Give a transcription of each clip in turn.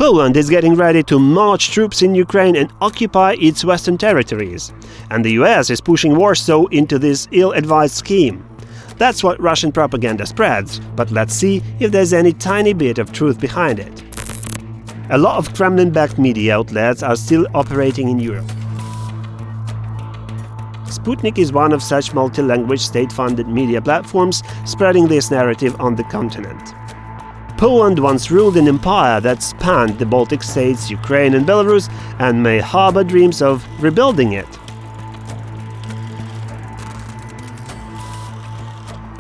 Poland is getting ready to march troops in Ukraine and occupy its western territories, and the US is pushing Warsaw into this ill-advised scheme. That's what Russian propaganda spreads, but let's see if there's any tiny bit of truth behind it. A lot of Kremlin-backed media outlets are still operating in Europe. Sputnik is one of such multi-language state-funded media platforms spreading this narrative on the continent. Poland once ruled an empire that spanned the Baltic states, Ukraine and Belarus, and may harbor dreams of rebuilding it.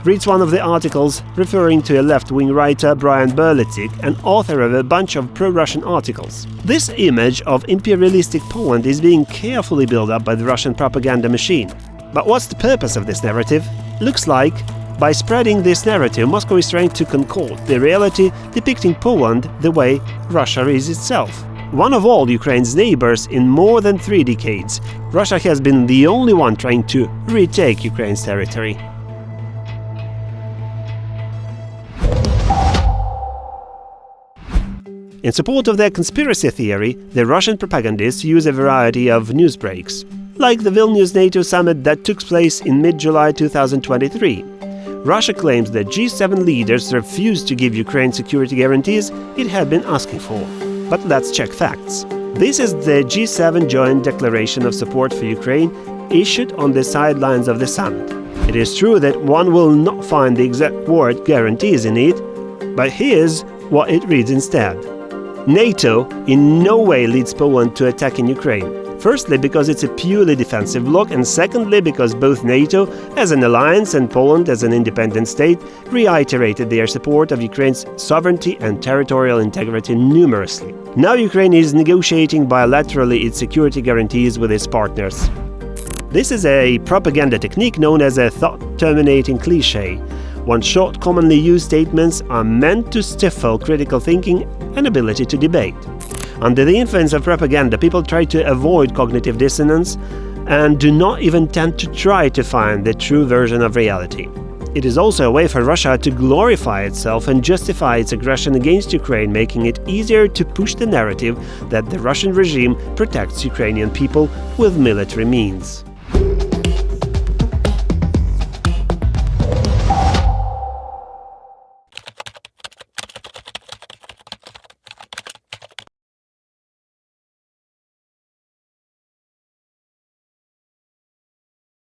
Reads one of the articles referring to a left-wing writer, Brian Berletic, and author of a bunch of pro-Russian articles. This image of imperialistic Poland is being carefully built up by the Russian propaganda machine. But what's the purpose of this narrative? Looks like, by spreading this narrative, Moscow is trying to concord the reality depicting Poland the way Russia is itself. One of all Ukraine's neighbors in more than 3 decades, Russia has been the only one trying to retake Ukraine's territory. In support of their conspiracy theory, the Russian propagandists use a variety of news breaks, like the Vilnius NATO summit that took place in mid-July 2023. Russia claims that G7 leaders refused to give Ukraine security guarantees it had been asking for. But let's check facts. This is the G7 joint declaration of support for Ukraine issued on the sidelines of the summit. It is true that one will not find the exact word guarantees in it, but here's what it reads instead. NATO in no way leads Poland to attack in Ukraine. Firstly, because it's a purely defensive bloc, and secondly, because both NATO as an alliance and Poland as an independent state reiterated their support of Ukraine's sovereignty and territorial integrity numerously. Now Ukraine is negotiating bilaterally its security guarantees with its partners. This is a propaganda technique known as a thought-terminating cliché. One short, commonly used statements are meant to stifle critical thinking and ability to debate. Under the influence of propaganda, people try to avoid cognitive dissonance and do not even tend to try to find the true version of reality. It is also a way for Russia to glorify itself and justify its aggression against Ukraine, making it easier to push the narrative that the Russian regime protects Ukrainian people with military means.